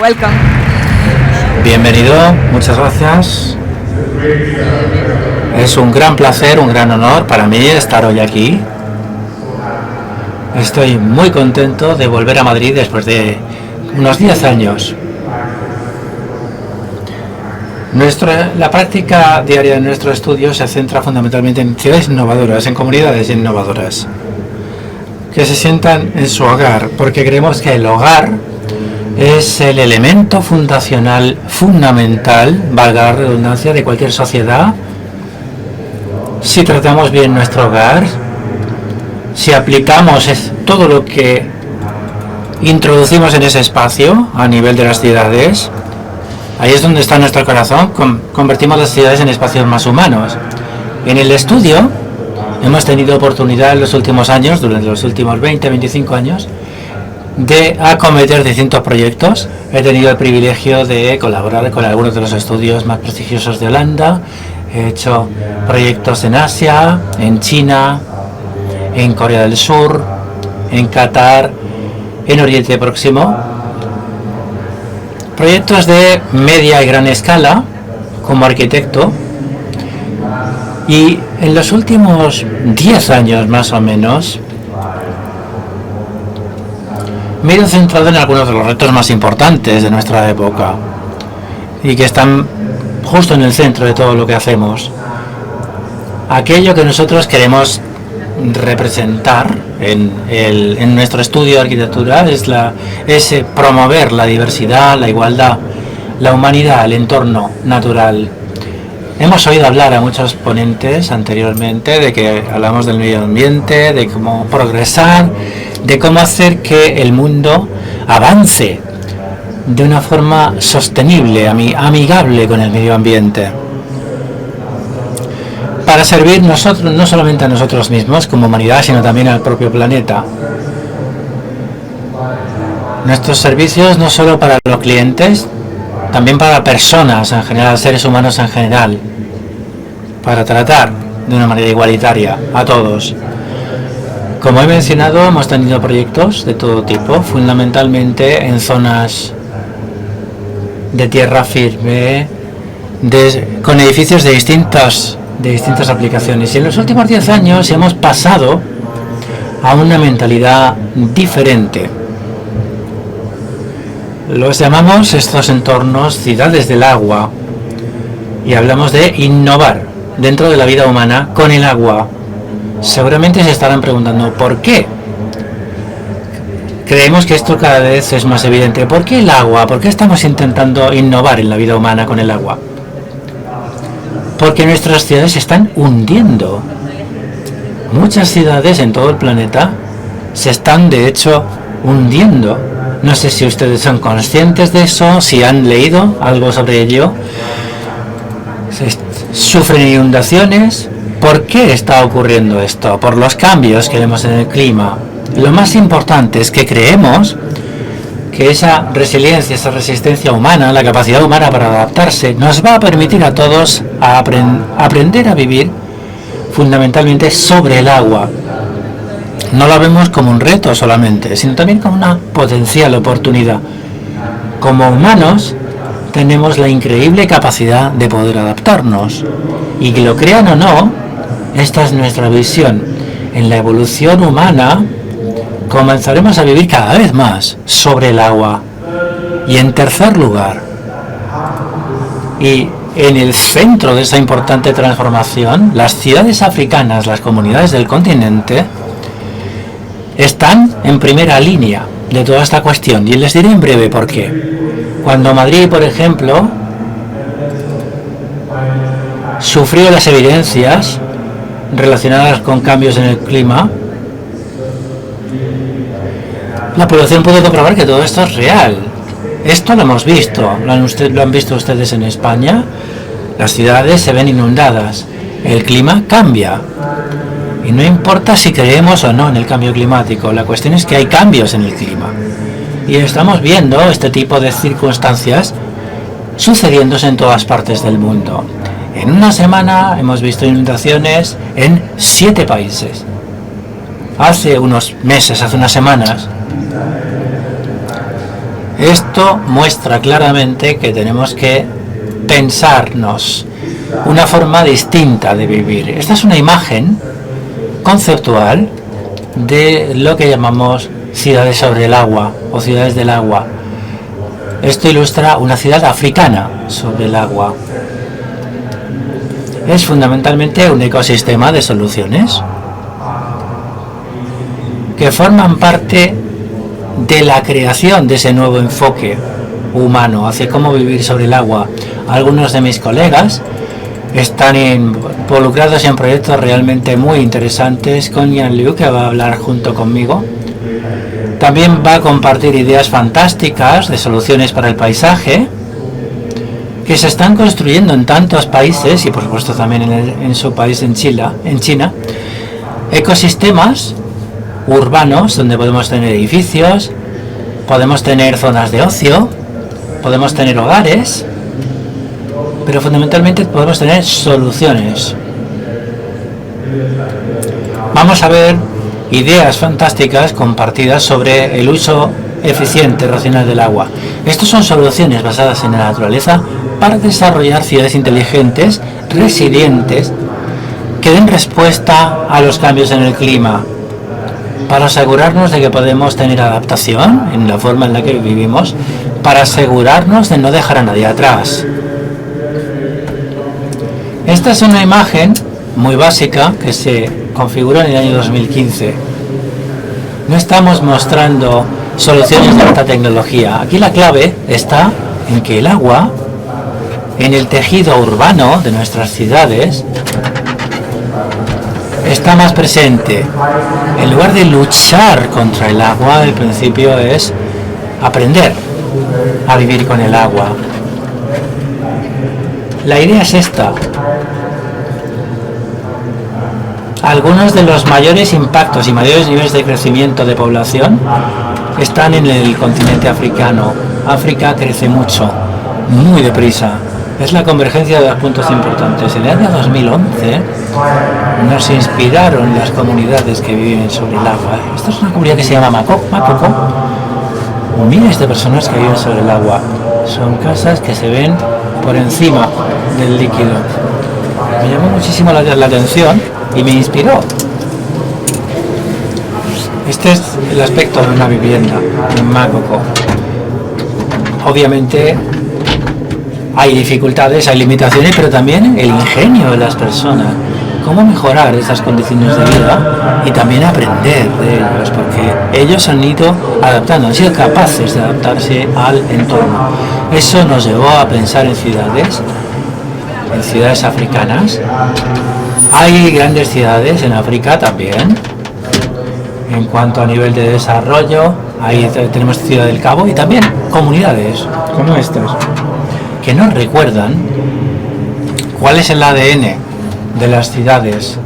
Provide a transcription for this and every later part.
Welcome. Bienvenido, muchas gracias. Es un gran placer, un gran honor para mí estar hoy aquí. Estoy muy contento de volver a Madrid después de unos 10 años. La práctica diaria de nuestro estudio se centra fundamentalmente en ciudades innovadoras, en comunidades innovadoras, que se sientan en su hogar, porque creemos que el hogar es el elemento fundacional fundamental, valga la redundancia, de cualquier sociedad. Si tratamos bien nuestro hogar, si aplicamos todo lo que introducimos en ese espacio a nivel de las ciudades, ahí es donde está nuestro corazón. Convertimos las ciudades en espacios más humanos. En el estudio hemos tenido oportunidad en los últimos años, durante los últimos 20-25 años, de acometer distintos proyectos. He tenido el privilegio de colaborar con algunos de los estudios más prestigiosos de Holanda. He hecho proyectos en Asia, en China, en Corea del Sur, en Qatar, en Oriente Próximo. Proyectos de media y gran escala como arquitecto. Y en los últimos 10 años más o menos me he ido centrado en algunos de los retos más importantes de nuestra época y que están justo en el centro de todo lo que hacemos. Aquello que nosotros queremos representar en nuestro estudio de arquitectura es promover la diversidad, la igualdad, la humanidad, el entorno natural. Hemos oído hablar a muchos ponentes anteriormente de que hablamos del medio ambiente, de cómo progresar, de cómo hacer que el mundo avance de una forma sostenible, amigable con el medio ambiente, para servir nosotros, no solamente a nosotros mismos como humanidad, sino también al propio planeta. Nuestros servicios no solo para los clientes, también para personas en general, seres humanos en general, para tratar de una manera igualitaria a todos. Como he mencionado, hemos tenido proyectos de todo tipo, fundamentalmente en zonas de tierra firme, con edificios de distintas aplicaciones. Y en los últimos 10 años hemos pasado a una mentalidad diferente. Los llamamos estos entornos ciudades del agua, y hablamos de innovar dentro de la vida humana con el agua. Seguramente se estarán preguntando ¿por qué? Creemos que esto cada vez es más evidente. ¿Por qué el agua? ¿Por qué estamos intentando innovar en la vida humana con el agua? Porque nuestras ciudades se están hundiendo. Muchas ciudades en todo el planeta se están de hecho hundiendo. No sé si ustedes son conscientes de eso, si han leído algo sobre ello. Sufren inundaciones. ¿Por qué está ocurriendo esto? Por los cambios que vemos en el clima. Lo más importante es que creemos que esa resiliencia, esa resistencia humana, la capacidad humana para adaptarse, nos va a permitir a todos aprender a vivir fundamentalmente sobre el agua. No lo vemos como un reto solamente, sino también como una potencial oportunidad. Como humanos tenemos la increíble capacidad de poder adaptarnos. Y que lo crean o no, esta es nuestra visión. En la evolución humana comenzaremos a vivir cada vez más sobre el agua. Y en tercer lugar, y en el centro de esa importante transformación, las ciudades africanas, las comunidades del continente, están en primera línea de toda esta cuestión. Y les diré en breve por qué. Cuando Madrid, por ejemplo, sufrió las evidencias relacionadas con cambios en el clima, la población pudo comprobar que todo esto es real. Esto lo hemos visto, lo han visto ustedes en España. Las ciudades se ven inundadas, el clima cambia. Y no importa si creemos o no en el cambio climático, la cuestión es que hay cambios en el clima. Y estamos viendo este tipo de circunstancias sucediéndose en todas partes del mundo. En una semana hemos visto inundaciones en 7 países. Hace unos meses, hace unas semanas, Esto muestra claramente que tenemos que pensarnos una forma distinta de vivir. Esta es una imagen conceptual de lo que llamamos ciudades sobre el agua o ciudades del agua. Esto ilustra una ciudad africana sobre el agua. Es fundamentalmente un ecosistema de soluciones que forman parte de la creación de ese nuevo enfoque humano hacia cómo vivir sobre el agua. Algunos de mis colegas están involucrados en proyectos realmente muy interesantes con Yan Liu, que va a hablar junto conmigo. También va a compartir ideas fantásticas de soluciones para el paisaje que se están construyendo en tantos países y por supuesto también en su país, en China, ecosistemas urbanos donde podemos tener edificios, podemos tener zonas de ocio, podemos tener hogares, pero fundamentalmente podemos tener soluciones. Vamos a ver ideas fantásticas compartidas sobre el uso eficiente, racional del agua. Estos son soluciones basadas en la naturaleza para desarrollar ciudades inteligentes, resilientes, que den respuesta a los cambios en el clima, para asegurarnos de que podemos tener adaptación en la forma en la que vivimos, para asegurarnos de no dejar a nadie atrás. Esta es una imagen muy básica que se configuró en el año 2015. No estamos mostrando soluciones de alta tecnología. Aquí la clave está en que el agua, en el tejido urbano de nuestras ciudades, está más presente. En lugar de luchar contra el agua, el principio es aprender a vivir con el agua. La idea es esta. Algunos de los mayores impactos y mayores niveles de crecimiento de población están en el continente africano. África crece mucho, muy deprisa. Es la convergencia de dos puntos importantes. En el año 2011 nos inspiraron las comunidades que viven sobre el agua. Esta es una comunidad que se llama Makoko. Miles de personas que viven sobre el agua. Son casas que se ven por encima del líquido. Me llamó muchísimo la atención y me inspiró. Este es el aspecto de una vivienda en Makoko. Obviamente hay dificultades, hay limitaciones, pero también el ingenio de las personas. Cómo mejorar esas condiciones de vida y también aprender de ellos, porque ellos han ido adaptando, han sido capaces de adaptarse al entorno. Eso nos llevó a pensar en ciudades africanas. Hay grandes ciudades en África también. En cuanto a nivel de desarrollo, ahí tenemos Ciudad del Cabo y también comunidades como estas, que nos recuerdan cuál es el ADN de las ciudades,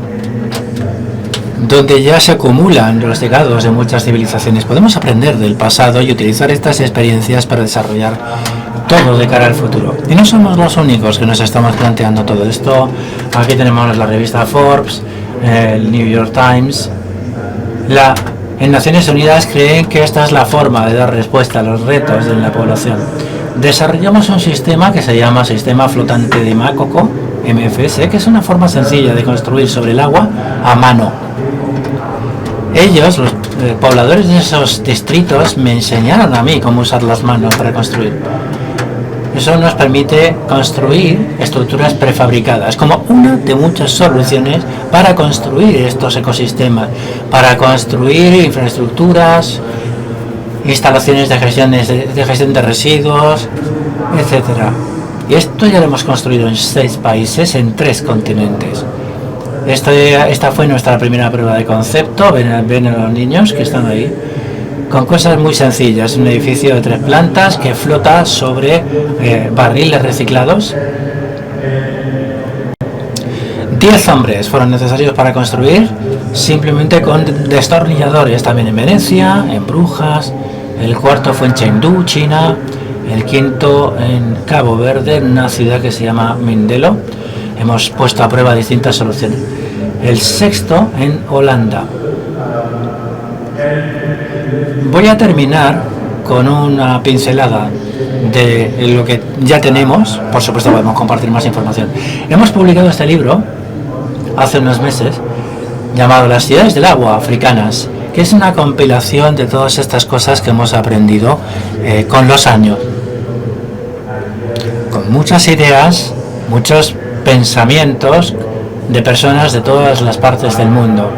donde ya se acumulan los legados de muchas civilizaciones. Podemos aprender del pasado y utilizar estas experiencias para desarrollar todo de cara al futuro. Y no somos los únicos que nos estamos planteando todo esto. Aquí tenemos la revista Forbes, el New York Times. En Naciones Unidas creen que esta es la forma de dar respuesta a los retos de la población. Desarrollamos un sistema que se llama Sistema Flotante de Makoko, MFS, que es una forma sencilla de construir sobre el agua a mano. Ellos, los pobladores de esos distritos, me enseñaron a mí cómo usar las manos para construir. Eso nos permite construir estructuras prefabricadas como una de muchas soluciones para construir estos ecosistemas, para construir infraestructuras, instalaciones de gestión de residuos, etcétera. Y esto ya lo hemos construido en 6 países, en 3 continentes. Esta fue nuestra primera prueba de concepto. Ven a los niños que están ahí, con cosas muy sencillas. Un edificio de 3 plantas que flota sobre barriles reciclados. 10 hombres fueron necesarios para construir, simplemente con destornilladores, también en Venecia, en Brujas. El cuarto fue en Chengdu, China. El quinto en Cabo Verde, en una ciudad que se llama Mindelo. Hemos puesto a prueba distintas soluciones. El sexto en Holanda. Voy a terminar con una pincelada de lo que ya tenemos. Por supuesto podemos compartir más información. Hemos publicado este libro hace unos meses llamado Las ciudades del agua africanas, que es una compilación de todas estas cosas que hemos aprendido con los años, con muchas ideas, muchos pensamientos de personas de todas las partes del mundo.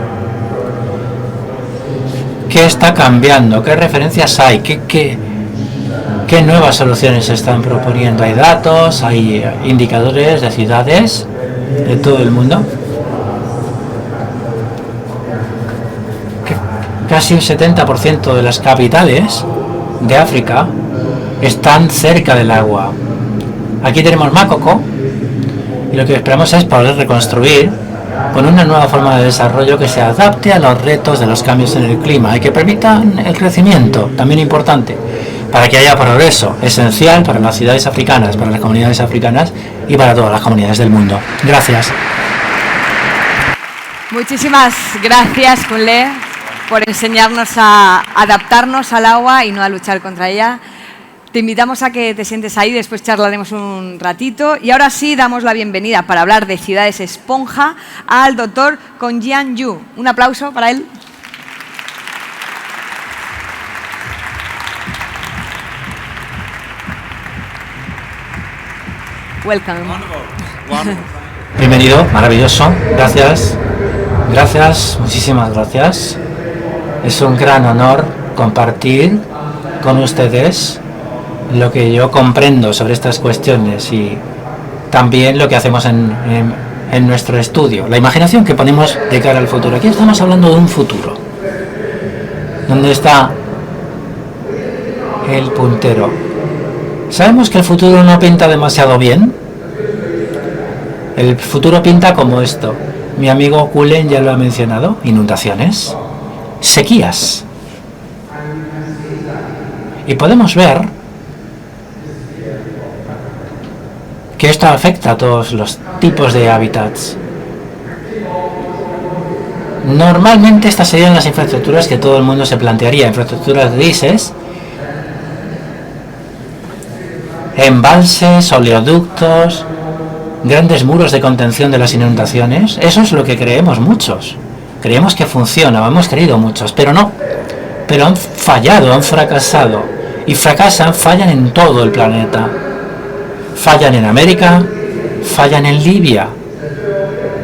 ¿Qué está cambiando? ¿Qué referencias hay? ¿Qué nuevas soluciones se están proponiendo? ¿Hay datos? ¿Hay indicadores de ciudades de todo el mundo? Casi un 70% de las capitales de África están cerca del agua. Aquí tenemos Makoko y lo que esperamos es poder reconstruir con una nueva forma de desarrollo que se adapte a los retos de los cambios en el clima y que permitan el crecimiento, también importante, para que haya progreso, esencial para las ciudades africanas, para las comunidades africanas y para todas las comunidades del mundo. Gracias. Muchísimas gracias, Kunle, por enseñarnos a adaptarnos al agua y no a luchar contra ella. Te invitamos a que te sientes ahí, después charlaremos un ratito. Y ahora sí, damos la bienvenida para hablar de ciudades esponja al doctor Kong-Jian Yu. Un aplauso para él. Welcome. Bienvenido, maravilloso. Gracias. Gracias, muchísimas gracias. Es un gran honor compartir con ustedes lo que yo comprendo sobre estas cuestiones y también lo que hacemos en nuestro estudio, la imaginación que ponemos de cara al futuro. Aquí estamos hablando de un futuro. ¿Dónde está el puntero? Sabemos que el futuro no pinta demasiado bien. El futuro pinta como esto. Mi amigo Kulen ya lo ha mencionado. Inundaciones, sequías. Y podemos ver que esto afecta a todos los tipos de hábitats. Normalmente estas serían las infraestructuras que todo el mundo se plantearía, infraestructuras grises, embalses, oleoductos, grandes muros de contención de las inundaciones. Eso es lo que creemos muchos. Creemos que funciona, hemos creído muchos, pero no. Pero han fallado, han fracasado. Y fallan en todo el planeta. Fallan en América, fallan en Libia,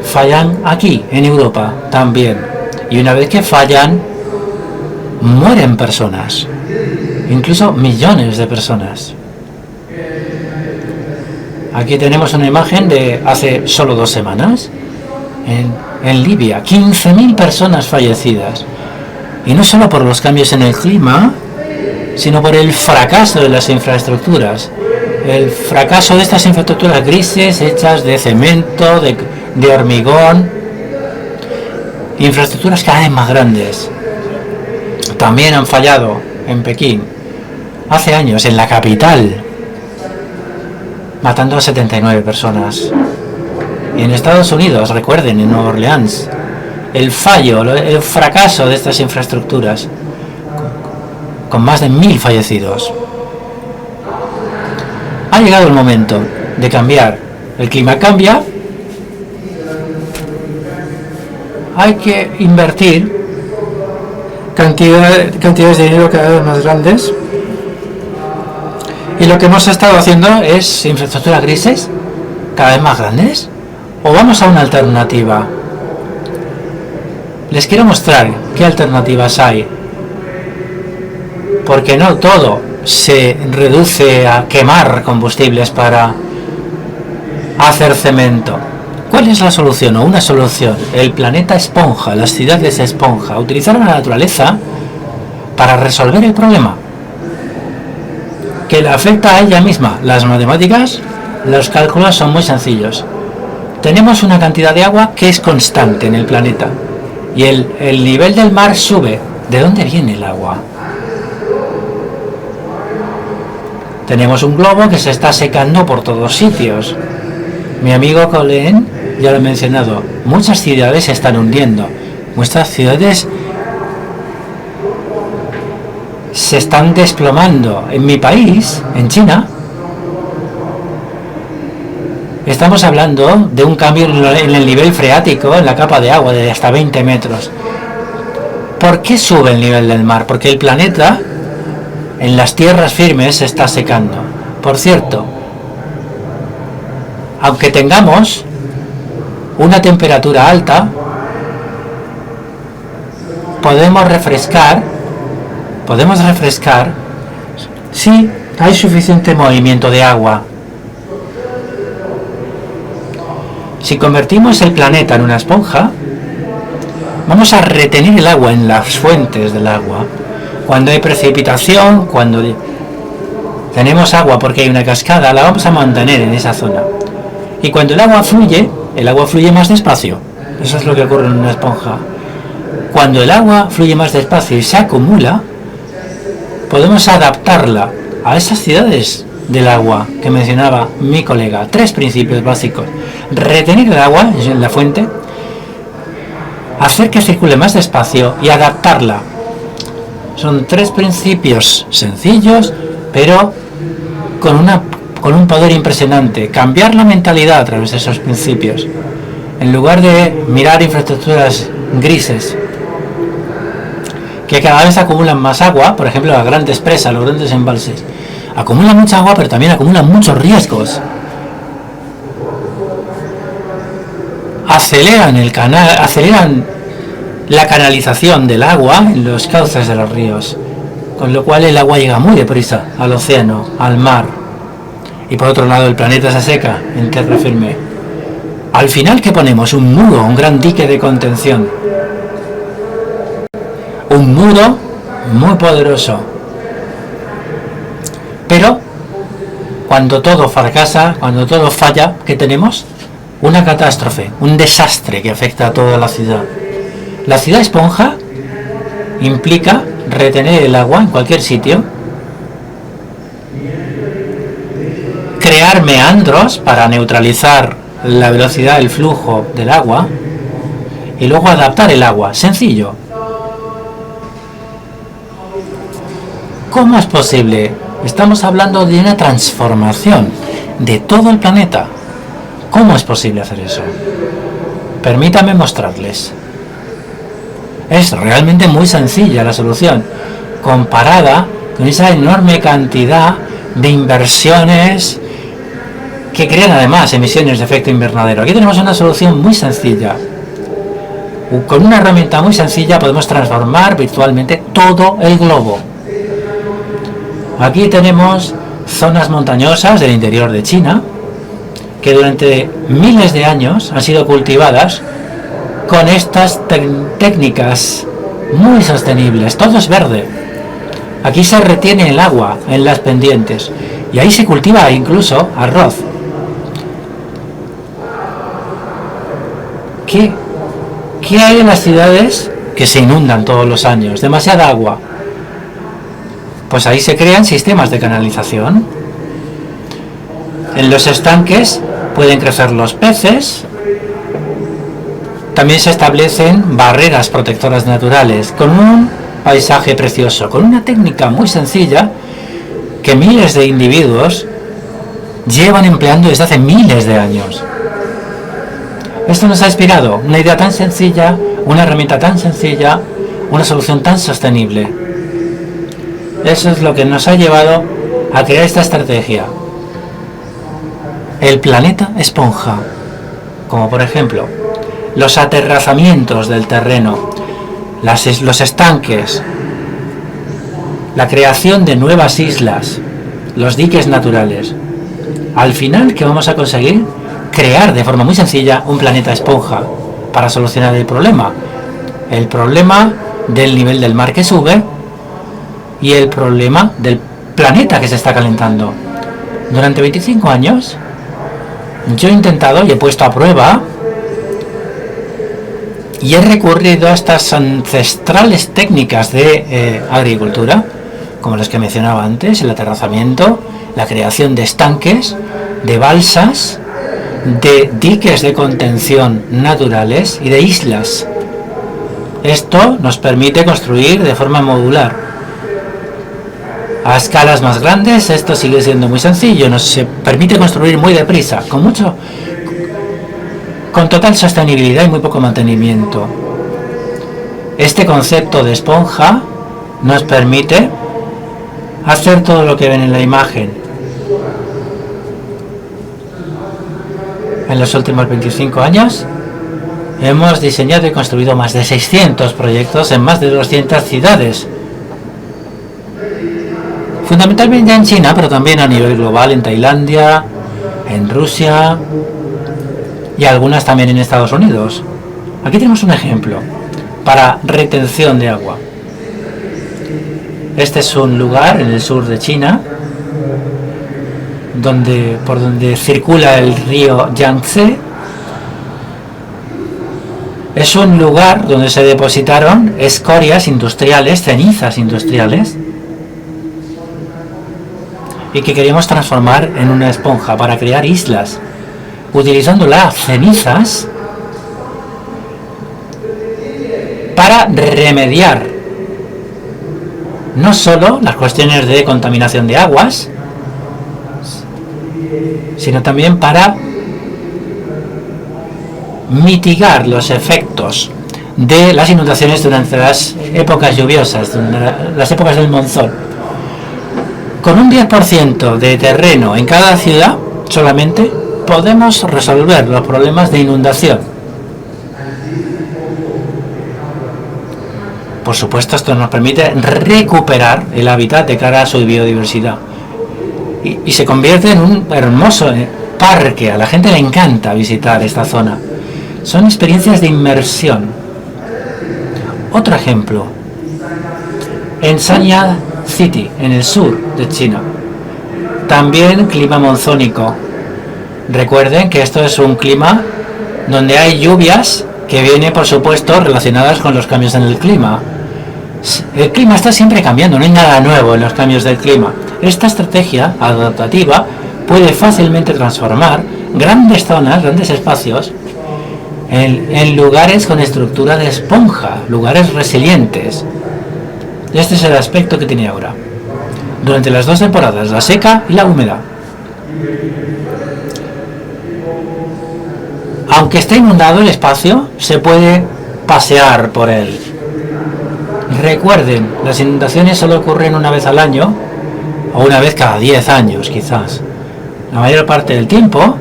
fallan aquí, en Europa también. Y una vez que fallan, mueren personas, incluso millones de personas. Aquí tenemos una imagen de hace solo 2 semanas, en Libia, 15.000 personas fallecidas. Y no solo por los cambios en el clima, sino por el fracaso de las infraestructuras. El fracaso de estas infraestructuras grises hechas de cemento, de hormigón, infraestructuras cada vez más grandes. También han fallado en Pekín, hace años, en la capital, matando a 79 personas. Y en Estados Unidos, recuerden, en Nueva Orleans, el fracaso de estas infraestructuras, con más de 1.000 fallecidos. Ha llegado el momento de cambiar. El clima cambia. Hay que invertir cantidades de dinero cada vez más grandes. Y lo que hemos estado haciendo es infraestructuras grises cada vez más grandes. ¿O vamos a una alternativa? Les quiero mostrar qué alternativas hay. Porque no todo se reduce a quemar combustibles para hacer cemento. ¿Cuál es la solución o una solución? El planeta esponja, las ciudades esponja, utilizar la naturaleza para resolver el problema que le afecta a ella misma. Las matemáticas, los cálculos son muy sencillos. Tenemos una cantidad de agua que es constante en el planeta y el nivel del mar sube. ¿De dónde viene el agua? Tenemos un globo que se está secando por todos sitios. Mi amigo Colin ya lo he mencionado. Muchas ciudades se están hundiendo. Muchas ciudades se están desplomando. En mi país, en China, estamos hablando de un cambio en el nivel freático, en la capa de agua, de hasta 20 metros. ¿Por qué sube el nivel del mar? Porque el planeta, en las tierras firmes, se está secando. Por cierto, aunque tengamos una temperatura alta, podemos refrescar si hay suficiente movimiento de agua. Si convertimos el planeta en una esponja, vamos a retener el agua en las fuentes del agua. Cuando hay precipitación, cuando tenemos agua porque hay una cascada, la vamos a mantener en esa zona. Y cuando el agua fluye más despacio. Eso es lo que ocurre en una esponja. Cuando el agua fluye más despacio y se acumula, podemos adaptarla a esas ciudades del agua que mencionaba mi colega. 3 principios básicos: retener el agua en la fuente, hacer que circule más despacio y adaptarla. Son 3 principios sencillos, pero con un poder impresionante. Cambiar la mentalidad a través de esos principios. En lugar de mirar infraestructuras grises que cada vez acumulan más agua, por ejemplo las grandes presas, los grandes embalses, acumulan mucha agua, pero también acumulan muchos riesgos. Aceleran la canalización del agua en los cauces de los ríos, con lo cual el agua llega muy deprisa al océano, al mar, y por otro lado el planeta se seca en tierra firme. Al final, ¿qué ponemos? Un muro, un gran dique de contención, un muro muy poderoso. Pero cuando todo fracasa, cuando todo falla, ¿qué tenemos? Una catástrofe, un desastre que afecta a toda la ciudad. La ciudad esponja implica retener el agua en cualquier sitio, crear meandros para neutralizar la velocidad del flujo del agua y luego adaptar el agua. Sencillo. ¿Cómo es posible? Estamos hablando de una transformación de todo el planeta. ¿Cómo es posible hacer eso? Permítame mostrarles. Es realmente muy sencilla la solución, comparada con esa enorme cantidad de inversiones que crean además emisiones de efecto invernadero. Aquí tenemos una solución muy sencilla. Con una herramienta muy sencilla podemos transformar virtualmente todo el globo. Aquí tenemos zonas montañosas del interior de China que durante miles de años han sido cultivadas con estas técnicas muy sostenibles. Todo es verde. Aquí se retiene el agua en las pendientes y ahí se cultiva incluso arroz. ¿Qué hay en las ciudades que se inundan todos los años? Demasiada agua. Pues ahí se crean sistemas de canalización. En los estanques pueden crecer los peces. También se establecen barreras protectoras naturales con un paisaje precioso, con una técnica muy sencilla que miles de individuos llevan empleando desde hace miles de años. Esto nos ha inspirado una idea tan sencilla, una herramienta tan sencilla, una solución tan sostenible. Eso es lo que nos ha llevado a crear esta estrategia. El planeta esponja, como por ejemplo los aterrazamientos del terreno, los estanques, la creación de nuevas islas, los diques naturales. Al final, ¿qué vamos a conseguir? Crear de forma muy sencilla un planeta esponja para solucionar el problema del nivel del mar que sube y el problema del planeta que se está calentando. Durante 25 años yo he intentado y he puesto a prueba y he recurrido a estas ancestrales técnicas de agricultura, como las que mencionaba antes: el aterrazamiento, la creación de estanques, de balsas, de diques de contención naturales y de islas. Esto nos permite construir de forma modular. A escalas más grandes esto sigue siendo muy sencillo, nos se permite construir muy deprisa, con total sostenibilidad y muy poco mantenimiento. Este concepto de esponja nos permite hacer todo lo que ven en la imagen. En los últimos 25 años hemos diseñado y construido más de 600 proyectos en más de 200 ciudades. Fundamentalmente en China, pero también a nivel global en Tailandia, en Rusia y algunas también en Estados Unidos. Aquí tenemos un ejemplo para retención de agua. Este es un lugar en el sur de China por donde circula el río Yangtze. Es un lugar donde se depositaron escorias industriales, cenizas industriales, y que queríamos transformar en una esponja para crear islas, utilizando las cenizas para remediar no solo las cuestiones de contaminación de aguas, sino también para mitigar los efectos de las inundaciones durante las épocas lluviosas, las épocas del monzón. Con un 10% de terreno en cada ciudad solamente podemos resolver los problemas de inundación. Por supuesto, esto nos permite recuperar el hábitat de cara a su biodiversidad y se convierte en un hermoso parque. A la gente le encanta visitar esta zona. Son experiencias de inmersión. Otro ejemplo, en Sanya City, en el sur de China. También clima monzónico. Recuerden que esto es un clima donde hay lluvias que vienen, por supuesto, relacionadas con los cambios en el clima. El clima está siempre cambiando, no hay nada nuevo en los cambios del clima. Esta estrategia adaptativa puede fácilmente transformar grandes zonas, grandes espacios, en lugares con estructura de esponja, lugares resilientes. Este es el aspecto que tiene ahora, durante las dos temporadas, la seca y la húmeda. Aunque esté inundado el espacio, se puede pasear por él. Recuerden, las inundaciones solo ocurren una vez al año, o una vez cada 10 años quizás. La mayor parte del tiempo,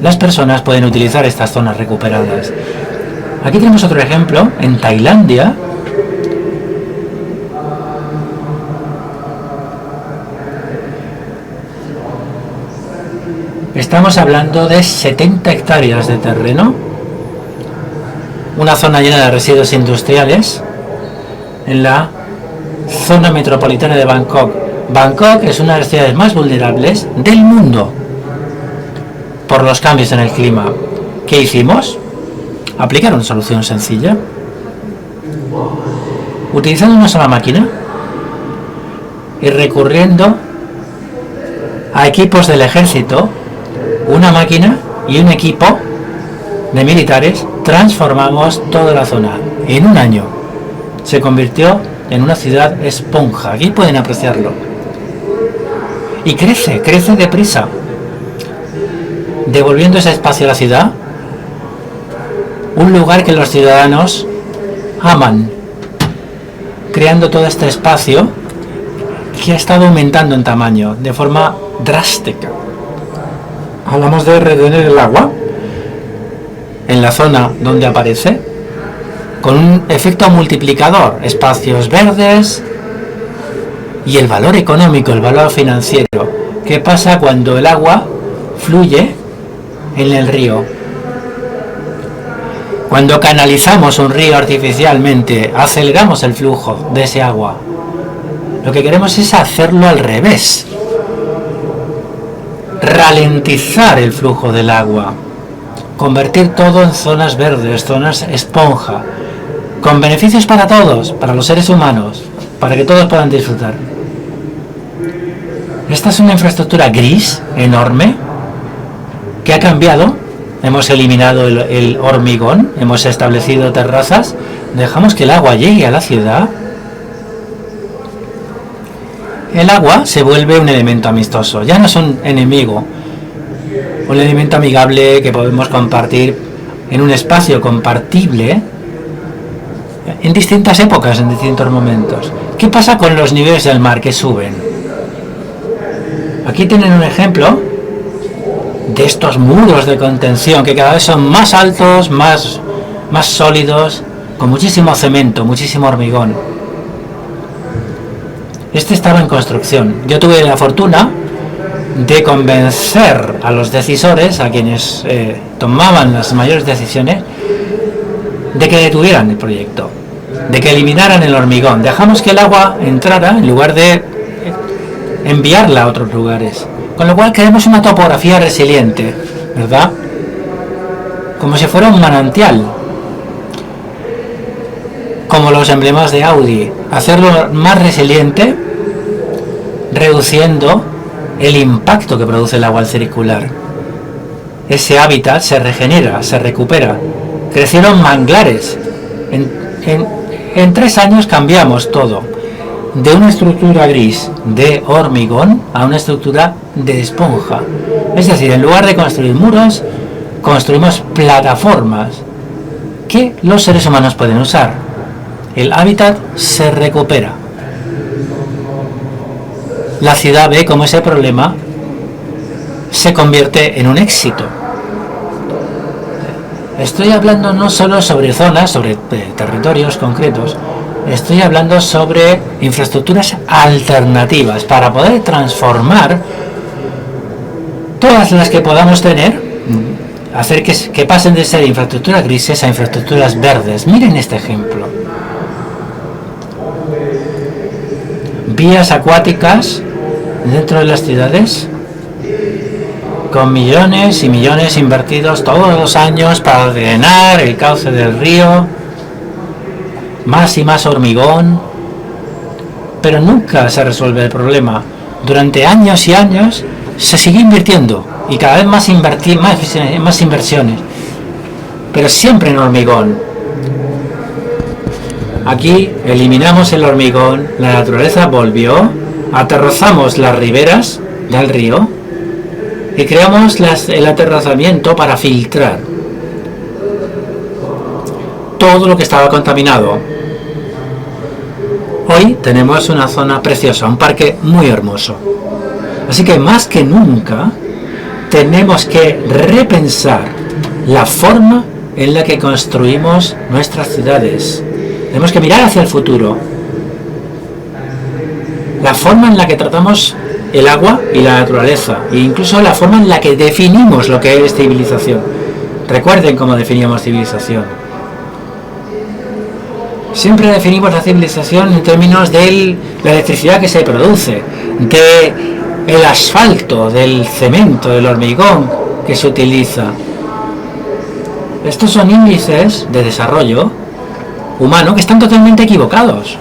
las personas pueden utilizar estas zonas recuperadas. Aquí tenemos otro ejemplo, en Tailandia. Estamos hablando de 70 hectáreas de terreno, una zona llena de residuos industriales, en la zona metropolitana de Bangkok. Bangkok es una de las ciudades más vulnerables del mundo por los cambios en el clima. ¿Qué hicimos? Aplicar una solución sencilla. Utilizando una sola máquina y recurriendo a equipos del ejército, una máquina y un equipo de militares, transformamos toda la zona. En un año se convirtió en una ciudad esponja. Aquí pueden apreciarlo. Y crece deprisa, devolviendo ese espacio a la ciudad, un lugar que los ciudadanos aman, creando todo este espacio que ha estado aumentando en tamaño de forma drástica. Hablamos de retener el agua en la zona donde aparece, con un efecto multiplicador, espacios verdes y el valor económico, el valor financiero. ¿Qué pasa cuando el agua fluye en el río? Cuando canalizamos un río artificialmente, aceleramos el flujo de ese agua. Lo que queremos es hacerlo al revés, ralentizar el flujo del agua, convertir todo en zonas verdes, zonas esponja, con beneficios para todos, para los seres humanos, para que todos puedan disfrutar. Esta es una infraestructura gris, enorme, que ha cambiado. Hemos eliminado el hormigón, hemos establecido terrazas, dejamos que el agua llegue a la ciudad el agua se vuelve un elemento amistoso, ya no es un enemigo, un elemento amigable que podemos compartir en un espacio compartible en distintas épocas, en distintos momentos. ¿Qué pasa con los niveles del mar que suben? Aquí tienen un ejemplo de estos muros de contención que cada vez son más altos, más sólidos, con muchísimo cemento, muchísimo hormigón. Este estaba en construcción. Yo tuve la fortuna de convencer a los decisores, a quienes tomaban las mayores decisiones, de que detuvieran el proyecto, de que eliminaran el hormigón. Dejamos que el agua entrara en lugar de enviarla a otros lugares. Con lo cual queremos una topografía resiliente, ¿verdad? Como si fuera un manantial. Como los emblemas de Audi. Hacerlo más resiliente, reduciendo el impacto que produce el agua al circular. Ese hábitat se regenera, se recupera. Crecieron manglares. En 3 años cambiamos todo. De una estructura gris de hormigón a una estructura de esponja. Es decir, en lugar de construir muros, construimos plataformas que los seres humanos pueden usar. El hábitat se recupera. La ciudad ve cómo ese problema se convierte en un éxito. Estoy hablando no solo sobre zonas, sobre territorios concretos, estoy hablando sobre infraestructuras alternativas para poder transformar todas las que podamos tener, hacer que pasen de ser infraestructuras grises a infraestructuras verdes. Miren este ejemplo. Vías acuáticas dentro de las ciudades, con millones y millones invertidos todos los años para drenar el cauce del río, más y más hormigón, pero nunca se resuelve el problema. Durante años y años se sigue invirtiendo y cada vez más inversiones, pero siempre en hormigón. Aquí eliminamos el hormigón, la naturaleza volvió, aterrazamos las riberas del río y creamos el aterrazamiento para filtrar todo lo que estaba contaminado. Hoy tenemos una zona preciosa, un parque muy hermoso. Así que más que nunca tenemos que repensar la forma en la que construimos nuestras ciudades. Tenemos que mirar hacia el futuro. La forma en la que tratamos el agua y la naturaleza, e incluso la forma en la que definimos lo que es civilización. Recuerden cómo definíamos civilización. Siempre definimos la civilización en términos de la electricidad que se produce, de el asfalto, del cemento, del hormigón que se utiliza. Estos son índices de desarrollo humano que están totalmente equivocados.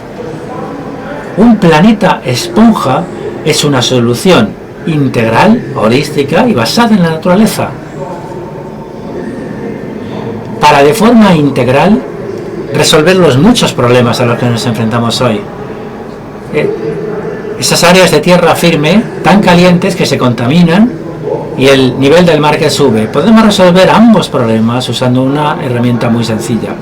Un planeta esponja es una solución integral, holística y basada en la naturaleza. Para de forma integral resolver los muchos problemas a los que nos enfrentamos hoy. Esas áreas de tierra firme tan calientes que se contaminan y el nivel del mar que sube. Podemos resolver ambos problemas usando una herramienta muy sencilla.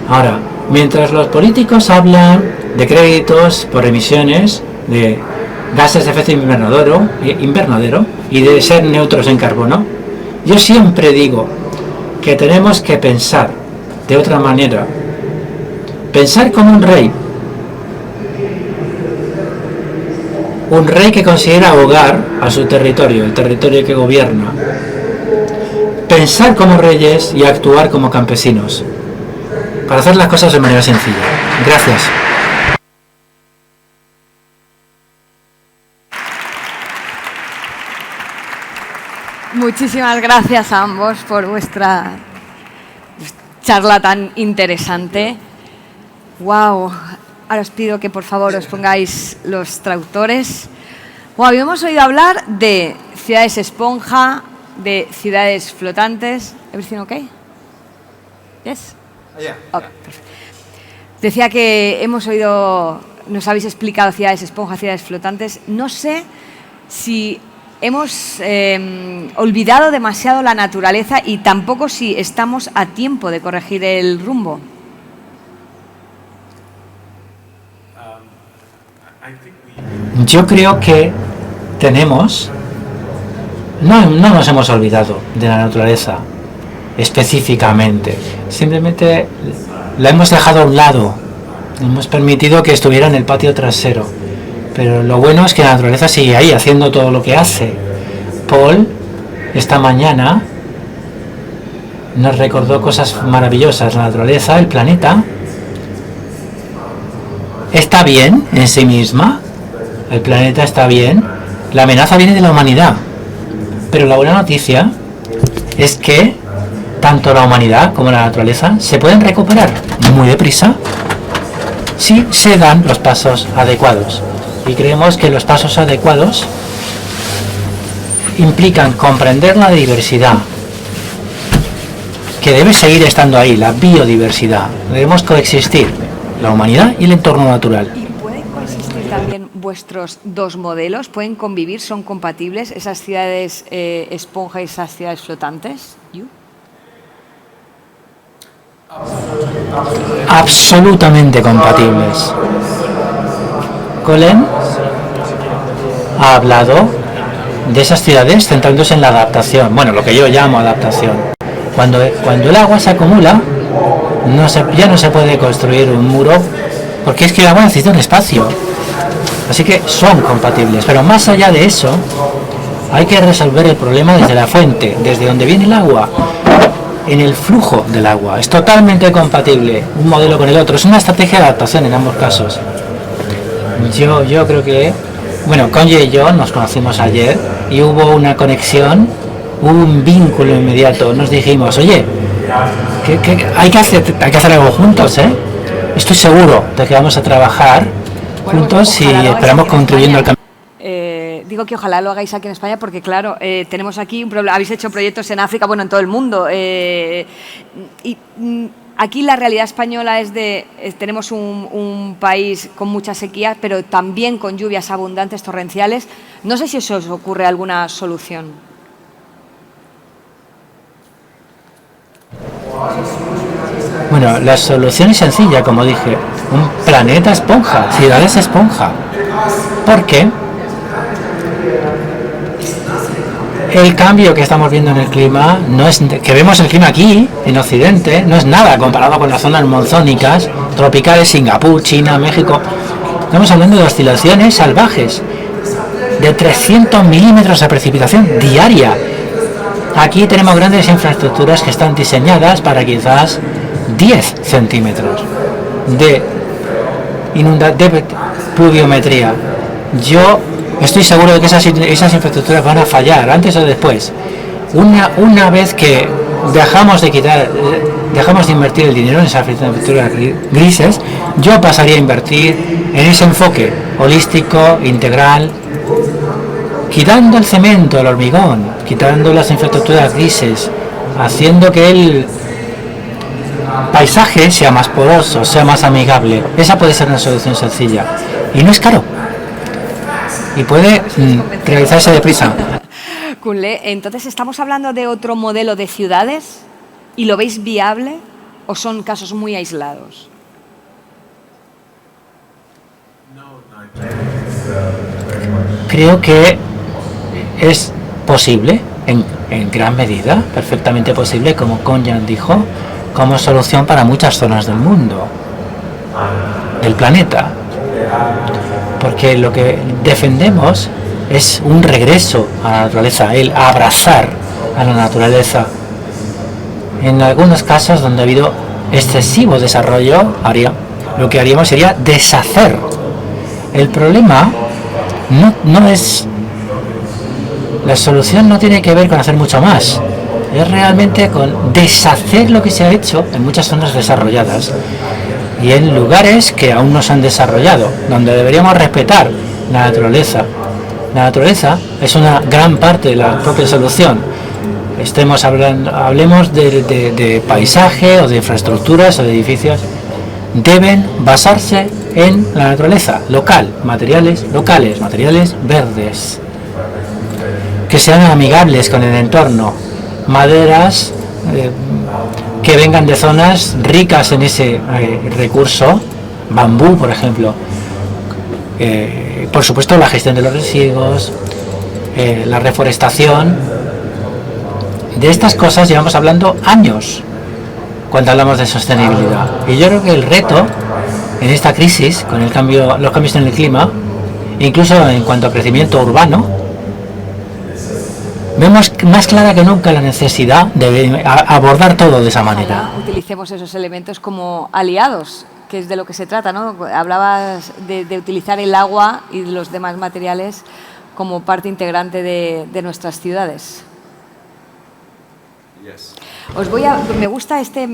Ahora, mientras los políticos hablan de créditos por emisiones de gases de efecto invernadero y de ser neutros en carbono, yo siempre digo que tenemos que pensar de otra manera. Pensar como un rey que considera hogar a su territorio, el territorio que gobierna. Pensar como reyes y actuar como campesinos, para hacer las cosas de manera sencilla. Gracias. Muchísimas gracias a ambos por vuestra charla tan interesante. ¡Wow! Ahora os pido que por favor os pongáis los traductores. Wow, habíamos oído hablar de ciudades esponja, de ciudades flotantes. ¿Everything okay? Yes? Yeah. Okay, perfecto. Decía que hemos oído nos habéis explicado ciudades esponja, ciudades flotantes. No sé si hemos olvidado demasiado la naturaleza y tampoco si estamos a tiempo de corregir el rumbo. Yo creo que no nos hemos olvidado de la naturaleza específicamente, simplemente la hemos dejado a un lado, hemos permitido que estuviera en el patio trasero, pero lo bueno es que la naturaleza sigue ahí haciendo todo lo que hace. Paul esta mañana nos recordó cosas maravillosas. La naturaleza, el planeta, está bien en sí misma, el planeta está bien, la amenaza viene de la humanidad, pero la buena noticia es que tanto la humanidad como la naturaleza se pueden recuperar muy deprisa si se dan los pasos adecuados. Y creemos que los pasos adecuados implican comprender la diversidad, que debe seguir estando ahí, la biodiversidad. Debemos coexistir, la humanidad y el entorno natural. ¿Y pueden coexistir también vuestros dos modelos? ¿Pueden convivir? ¿Son compatibles esas ciudades esponja y esas ciudades flotantes? Absolutamente compatibles. Colin ha hablado de esas ciudades centrándose en la adaptación, bueno, lo que yo llamo adaptación. Cuando el agua se acumula, ya no se puede construir un muro, porque es que el agua necesita un espacio. Así que son compatibles, pero más allá de eso, hay que resolver el problema desde la fuente, desde donde viene el agua, en el flujo del agua. Es totalmente compatible un modelo con el otro, es una estrategia de adaptación en ambos casos. Yo creo que, bueno, Conje y yo nos conocimos ayer y hubo una conexión, hubo un vínculo inmediato. Nos dijimos, oye, que hay que hacer algo juntos, ¿eh? Estoy seguro de que vamos a trabajar juntos y esperamos contribuyendo al cambio. Digo que ojalá lo hagáis aquí en España porque, claro, tenemos aquí un problema. Habéis hecho proyectos en África, bueno, en todo el mundo. Aquí la realidad española es tenemos un país con mucha sequía, pero también con lluvias abundantes, torrenciales. No sé si eso os ocurre alguna solución. Bueno, la solución es sencilla, como dije. Un planeta esponja, ciudades esponja. ¿Por qué? El cambio que estamos viendo en el clima, que vemos el clima aquí, en Occidente, no es nada comparado con las zonas monzónicas, tropicales, Singapur, China, México. Estamos hablando de oscilaciones salvajes, de 300 milímetros de precipitación diaria. Aquí tenemos grandes infraestructuras que están diseñadas para quizás 10 centímetros de pluviometría. Yo estoy seguro de que esas infraestructuras van a fallar antes o después. Una vez que dejamos de invertir el dinero en esas infraestructuras grises, yo pasaría a invertir en ese enfoque holístico, integral, quitando el cemento, el hormigón, quitando las infraestructuras grises, haciendo que el paisaje sea más poroso, sea más amigable. Esa puede ser una solución sencilla y no es caro. Y puede realizarse deprisa. Kunle, entonces, ¿estamos hablando de otro modelo de ciudades y lo veis viable o son casos muy aislados? Creo que es posible, en gran medida, perfectamente posible, como Konjan dijo, como solución para muchas zonas del mundo, del planeta. Porque lo que defendemos es un regreso a la naturaleza, el abrazar a la naturaleza. En algunos casos donde ha habido excesivo desarrollo, lo que haríamos sería deshacer. El problema no es... La solución no tiene que ver con hacer mucho más. Es realmente con deshacer lo que se ha hecho en muchas zonas desarrolladas y en lugares que aún no se han desarrollado, donde deberíamos respetar la naturaleza. La naturaleza es una gran parte de la propia solución. Hablemos de paisaje o de infraestructuras o de edificios, deben basarse en la naturaleza local, materiales locales, materiales verdes, que sean amigables con el entorno, maderas que vengan de zonas ricas en ese recurso, bambú, por ejemplo. Por supuesto, la gestión de los residuos, la reforestación. De estas cosas llevamos hablando años cuando hablamos de sostenibilidad. Y yo creo que el reto en esta crisis, con los cambios en el clima, incluso en cuanto a crecimiento urbano, vemos más clara que nunca la necesidad de abordar todo de esa manera. Utilicemos esos elementos como aliados, que es de lo que se trata, ¿no? Hablabas de utilizar el agua y los demás materiales como parte integrante de nuestras ciudades. Me gusta este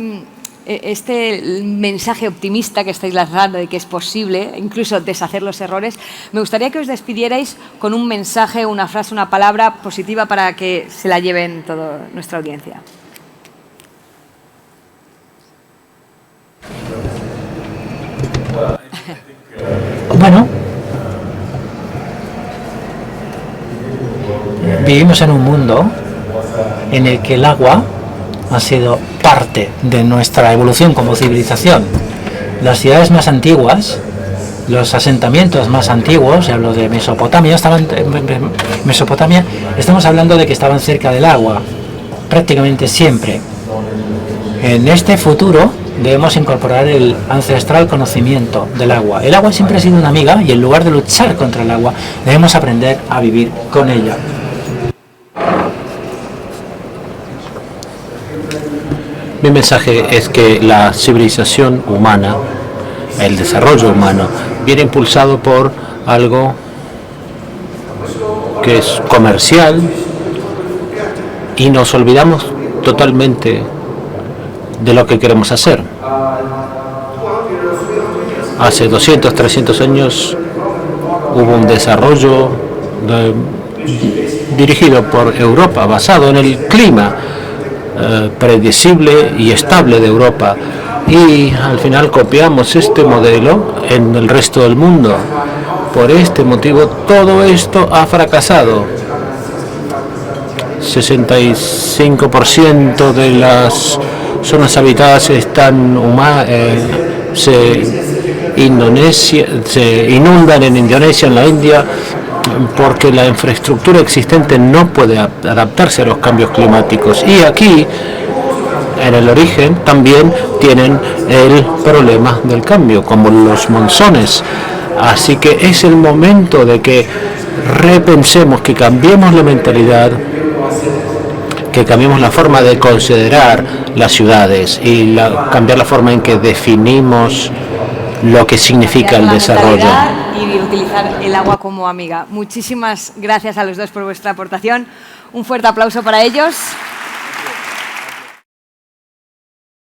mensaje optimista que estáis lanzando de que es posible incluso deshacer los errores. Me gustaría que os despidierais con un mensaje, una frase, una palabra positiva para que se la lleven toda nuestra audiencia. Bueno, vivimos en un mundo en el que el agua ha sido parte de nuestra evolución como civilización. Las ciudades más antiguas, los asentamientos más antiguos, hablo de Mesopotamia, estamos hablando de que estaban cerca del agua, prácticamente siempre. En este futuro debemos incorporar el ancestral conocimiento del agua. El agua siempre ha sido una amiga y en lugar de luchar contra el agua, debemos aprender a vivir con ella. Mi mensaje es que la civilización humana, el desarrollo humano, viene impulsado por algo que es comercial y nos olvidamos totalmente de lo que queremos hacer. Hace 200, 300 años hubo un desarrollo dirigido por Europa, basado en el clima predecible y estable de Europa, y al final copiamos este modelo en el resto del mundo. Por este motivo todo esto ha fracasado. 65% de las zonas habitadas se inundan en Indonesia, en la India, porque la infraestructura existente no puede adaptarse a los cambios climáticos. Y aquí, en el origen, también tienen el problema del cambio, como los monzones. Así que es el momento de que repensemos, que cambiemos la mentalidad, que cambiemos la forma de considerar las ciudades y cambiar la forma en que definimos lo que significa el desarrollo. Y utilizar el agua como amiga. Muchísimas gracias a los dos por vuestra aportación. Un fuerte aplauso para ellos.